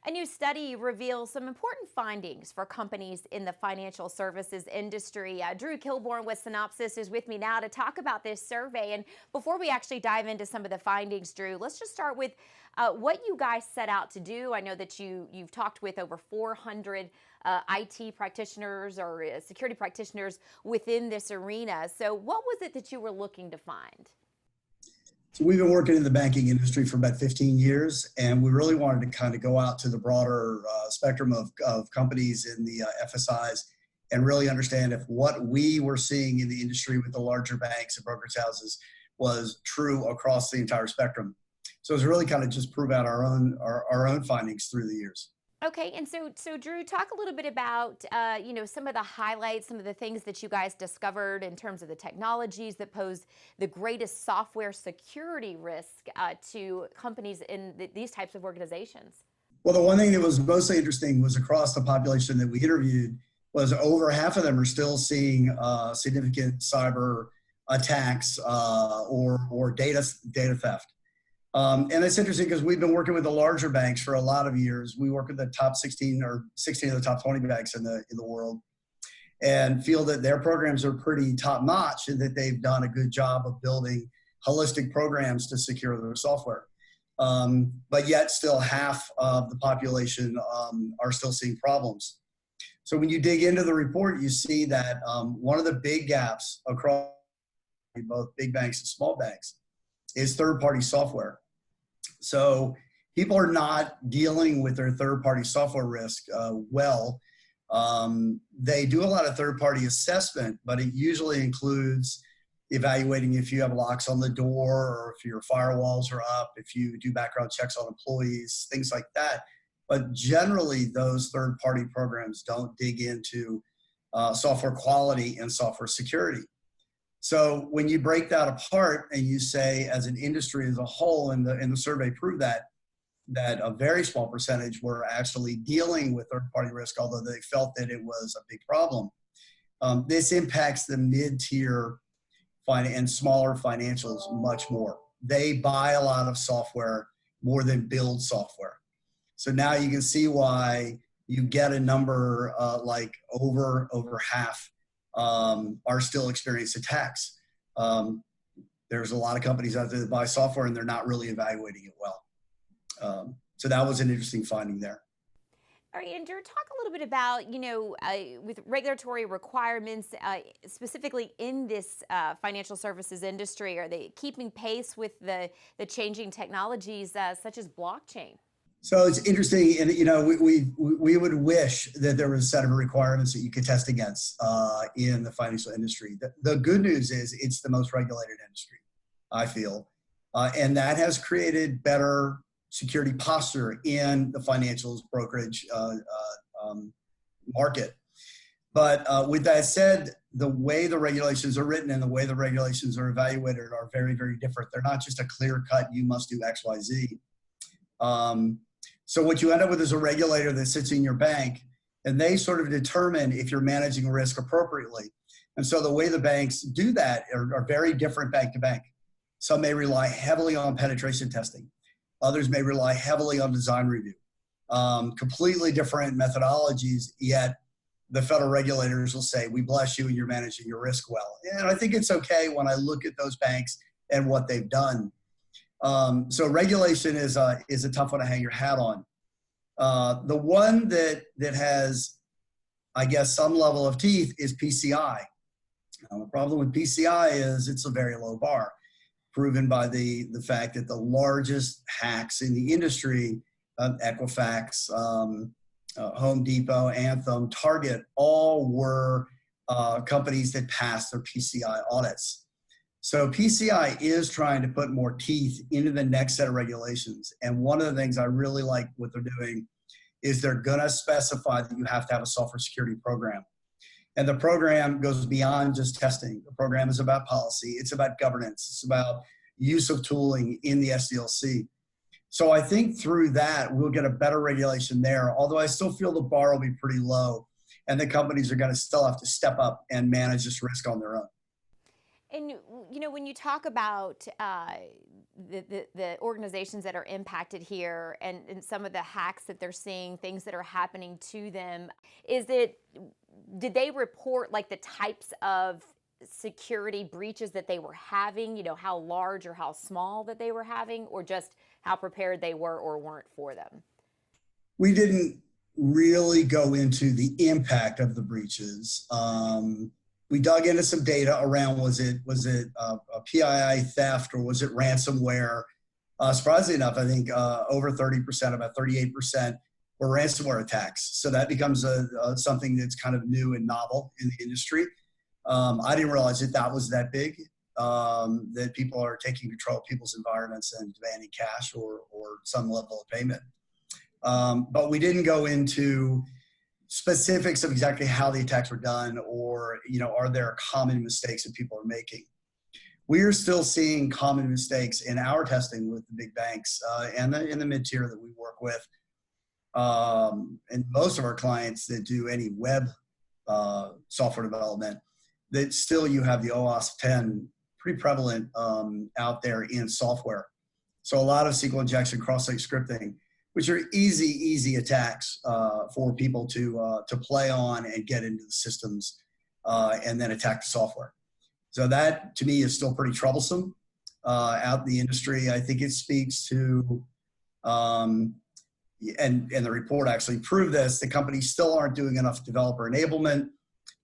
A new study reveals some important findings for companies in the financial services industry. Drew Kilborn with Synopsys is with me now to talk about this survey. And before we actually dive into some of the findings, Drew, let's just start with what you guys set out to do. I know that you've talked with over 400 IT practitioners or security practitioners within this arena. So what was it that you were looking to find? So we've been working in the banking industry for about 15 years, and we really wanted to kind of go out to the broader spectrum of companies in the FSIs and really understand if what we were seeing in the industry with the larger banks and brokerage houses was true across the entire spectrum. So it's really kind of just prove out our own findings through the years. Okay, and so Drew, talk a little bit about some of the highlights, some of the things that you guys discovered in terms of the technologies that pose the greatest software security risk to companies in these types of organizations. Well, the one thing that was mostly interesting was across the population that we interviewed was over half of them are still seeing significant cyber attacks or data theft. And it's interesting because we've been working with the larger banks for a lot of years. We work with the top 16 or 16 of the top 20 banks in the world and feel that their programs are pretty top notch and that they've done a good job of building holistic programs to secure their software. But yet still half of the population are still seeing problems. So when you dig into the report, you see that one of the big gaps across both big banks and small banks is third-party software. So people are not dealing with their third-party software risk well. They do a lot of third-party assessment, but it usually includes evaluating if you have locks on the door or if your firewalls are up, if you do background checks on employees, things like that. But generally, those third-party programs don't dig into software quality and software security. So when you break that apart and you say, as an industry as a whole, and the survey proved that a very small percentage were actually dealing with third-party risk, although they felt that it was a big problem. This impacts the mid-tier and smaller financials much more. They buy a lot of software more than build software. So now you can see why you get a number like over half are still experiencing attacks. There's a lot of companies out there that buy software and they're not really evaluating it well. So that was an interesting finding there. All right, and Drew, talk a little bit about, with regulatory requirements, specifically in this financial services industry, are they keeping pace with the changing technologies such as blockchain? So it's interesting, and we would wish that there was a set of requirements that you could test against in the financial industry. The good news is it's the most regulated industry, I feel, and that has created better security posture in the financials brokerage market. But with that said, the way the regulations are written and the way the regulations are evaluated are very, very different. They're not just a clear cut, you must do X, Y, Z. So what you end up with is a regulator that sits in your bank, and they sort of determine if you're managing risk appropriately. And so the way the banks do that are very different bank to bank. Some may rely heavily on penetration testing. Others may rely heavily on design review. Completely different methodologies, yet the federal regulators will say, we bless you and you're managing your risk well. And I think it's okay when I look at those banks and what they've done. So regulation is a tough one to hang your hat on. The one that has, I guess, some level of teeth is PCI. The problem with PCI is it's a very low bar, proven by the fact that the largest hacks in the industry, Equifax, Home Depot, Anthem, Target, all were companies that passed their PCI audits. So PCI is trying to put more teeth into the next set of regulations. And one of the things I really like what they're doing is they're gonna specify that you have to have a software security program. And the program goes beyond just testing. The program is about policy, it's about governance, it's about use of tooling in the SDLC. So I think through that, we'll get a better regulation there, although I still feel the bar will be pretty low and the companies are gonna still have to step up and manage this risk on their own. And when you talk about the organizations that are impacted here and some of the hacks that they're seeing, things that are happening to them, did they report like the types of security breaches that they were having, how large or how small that they were having, or just how prepared they were or weren't for them? We didn't really go into the impact of the breaches. We dug into some data around was it a PII theft or was it ransomware? Surprisingly enough, I think over 30%, about 38% were ransomware attacks. So that becomes something that's kind of new and novel in the industry. I didn't realize that was that big, that people are taking control of people's environments and demanding cash or some level of payment. But we didn't go into specifics of exactly how the attacks were done or, are there common mistakes that people are making. We are still seeing common mistakes in our testing with the big banks and in the mid-tier that we work with. And most of our clients that do any web software development, that still you have the OWASP 10 pretty prevalent out there in software. So a lot of SQL injection, cross-site scripting, which are easy attacks for people to play on and get into the systems and then attack the software. So that, to me, is still pretty troublesome out in the industry. I think it speaks to, and the report actually proved this, the companies still aren't doing enough developer enablement,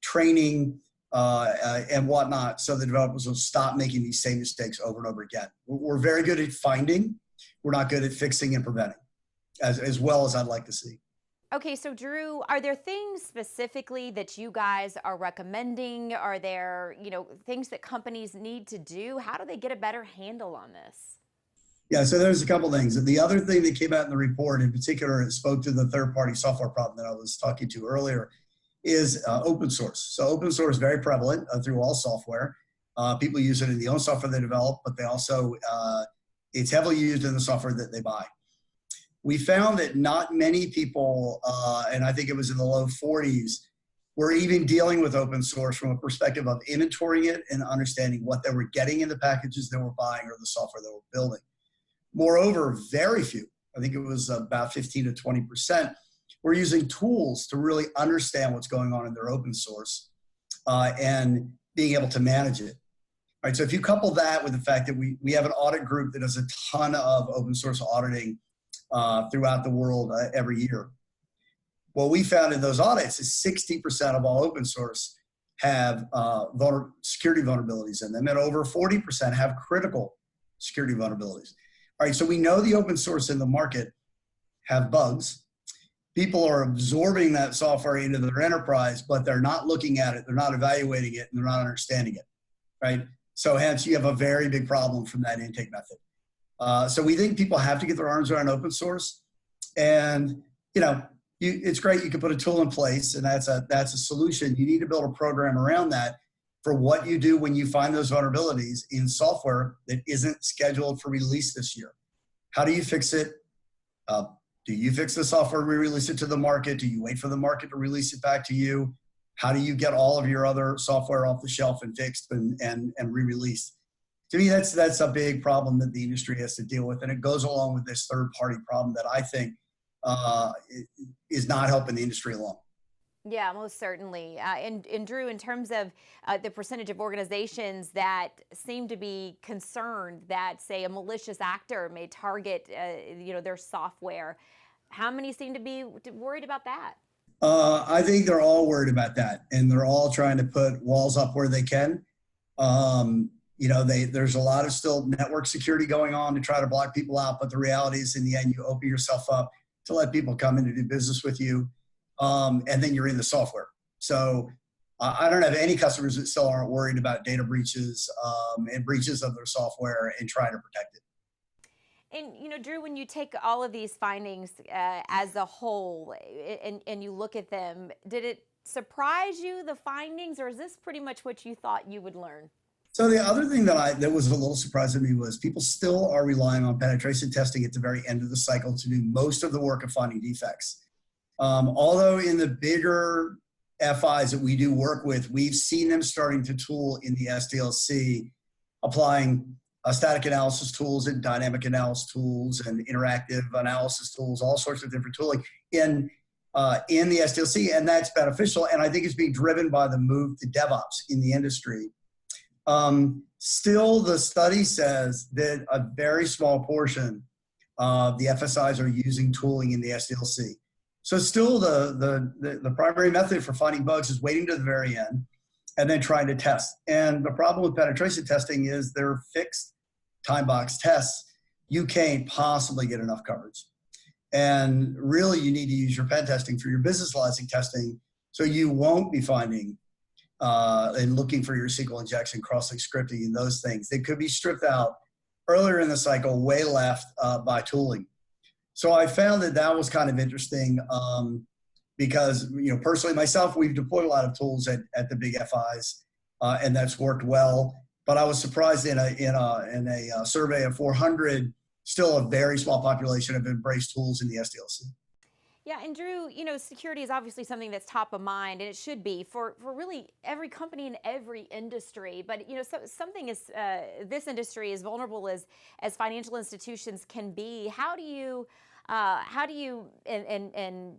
training, and whatnot, so the developers will stop making these same mistakes over and over again. We're very good at finding. We're not good at fixing and preventing as well as I'd like to see. Okay, so Drew, are there things specifically that you guys are recommending? Are there, things that companies need to do? How do they get a better handle on this? Yeah, so there's a couple things. The other thing that came out in the report, in particular, it spoke to the third-party software problem that I was talking to earlier, is open source. So open source is very prevalent through all software. People use it in the own software they develop, but they also, it's heavily used in the software that they buy. We found that not many people, and I think it was in the low 40s, were even dealing with open source from a perspective of inventorying it and understanding what they were getting in the packages they were buying or the software they were building. Moreover, very few, I think it was about 15 to 20%, were using tools to really understand what's going on in their open source and being able to manage it. All right, so if you couple that with the fact that we have an audit group that does a ton of open source auditing throughout the world every year. What we found in those audits is 60% of all open source have security vulnerabilities in them, and over 40% have critical security vulnerabilities. All right, so we know the open source in the market have bugs. People are absorbing that software into their enterprise, but they're not looking at it, they're not evaluating it, and they're not understanding it, right? So hence you have a very big problem from that intake method. So we think people have to get their arms around open source, and it's great you can put a tool in place, and that's a solution. You need to build a program around that for what you do when you find those vulnerabilities in software that isn't scheduled for release this year. How do you fix it? Do you fix the software and re-release it to the market? Do you wait for the market to release it back to you? How do you get all of your other software off the shelf and fixed and re-released? To me, that's a big problem that the industry has to deal with, and it goes along with this third-party problem that I think is not helping the industry along. Yeah, most certainly. And Drew, in terms of the percentage of organizations that seem to be concerned that, say, a malicious actor may target, their software, how many seem to be worried about that? I think they're all worried about that, and they're all trying to put walls up where they can. There's a lot of still network security going on to try to block people out, but the reality is in the end, you open yourself up to let people come in to do business with you, and then you're in the software. So I don't have any customers that still aren't worried about data breaches and breaches of their software and trying to protect it. And, Drew, when you take all of these findings as a whole and you look at them, did it surprise you, the findings, or is this pretty much what you thought you would learn? So the other thing that was a little surprising to me was people still are relying on penetration testing at the very end of the cycle to do most of the work of finding defects. Although in the bigger FIs that we do work with, we've seen them starting to tool in the SDLC, applying static analysis tools and dynamic analysis tools and interactive analysis tools, all sorts of different tooling in the SDLC, and that's beneficial. And I think it's being driven by the move to DevOps in the industry. Still, the study says that a very small portion of the FSIs are using tooling in the SDLC. So still the primary method for finding bugs is waiting to the very end and then trying to test. And the problem with penetration testing is they're fixed time box tests. You can't possibly get enough coverage. And really, you need to use your pen testing for your business logic testing, so you won't be finding and looking for your SQL injection, cross-site scripting, and those things. They could be stripped out earlier in the cycle, way left by tooling. So I found that was kind of interesting because, personally myself, we've deployed a lot of tools at the big FIs, and that's worked well. But I was surprised in a survey of 400. Still a very small population have embraced tools in the SDLC. Yeah, and Drew, security is obviously something that's top of mind, and it should be for really every company in every industry. But something is this industry, as vulnerable as financial institutions can be. How do you and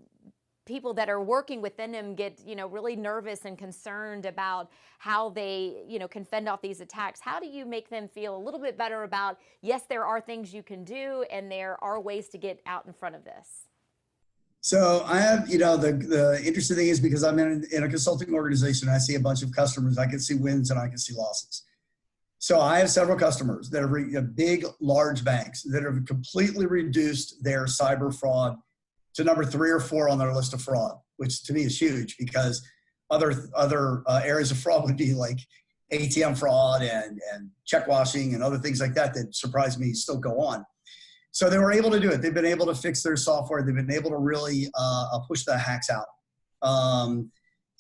people that are working within them get really nervous and concerned about how they can fend off these attacks? How do you make them feel a little bit better about, yes, there are things you can do and there are ways to get out in front of this? So I have, the interesting thing is, because I'm in a consulting organization, I see a bunch of customers. I can see wins and I can see losses. So I have several customers that are big, large banks that have completely reduced their cyber fraud to number 3 or 4 on their list of fraud, which to me is huge, because other areas of fraud would be like ATM fraud and check washing and other things like that surprise me still go on. So they were able to do it. They've been able to fix their software. They've been able to really push the hacks out. And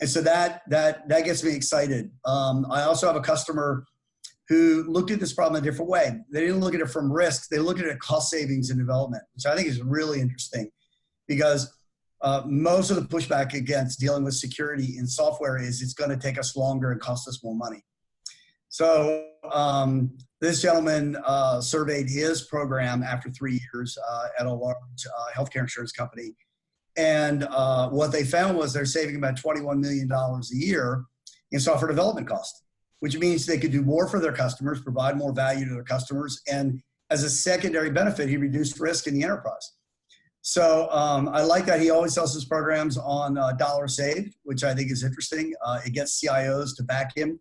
so that gets me excited. I also have a customer who looked at this problem a different way. They didn't look at it from risk. They looked at it cost savings and development, which I think is really interesting, because most of the pushback against dealing with security in software is it's going to take us longer and cost us more money. So this gentleman surveyed his program after 3 years at a large healthcare insurance company. And what they found was they're saving about $21 million a year in software development costs, which means they could do more for their customers, provide more value to their customers. And as a secondary benefit, he reduced risk in the enterprise. So I like that he always sells his programs on dollar saved, which I think is interesting. It gets CIOs to back him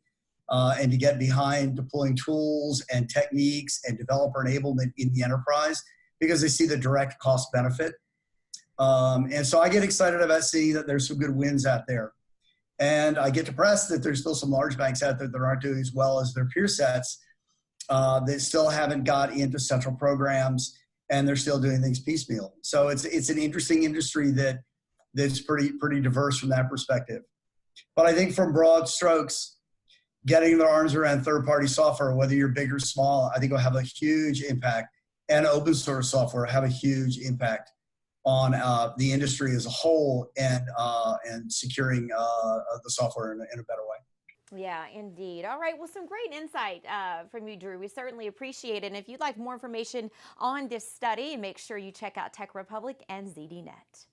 and to get behind deploying tools and techniques and developer enablement in the enterprise, because they see the direct cost benefit. And so I get excited about seeing that there's some good wins out there. And I get depressed that there's still some large banks out there that aren't doing as well as their peer sets, that still haven't got into central programs, and they're still doing things piecemeal. So it's an interesting industry that's pretty diverse from that perspective. But I think from broad strokes, getting their arms around third-party software, whether you're big or small, I think will have a huge impact, and open source software have a huge impact on the industry as a whole, and securing the software in a better way. Yeah, indeed. All right. Well, some great insight from you, Drew. We certainly appreciate it. And if you'd like more information on this study, make sure you check out Tech Republic and ZDNet.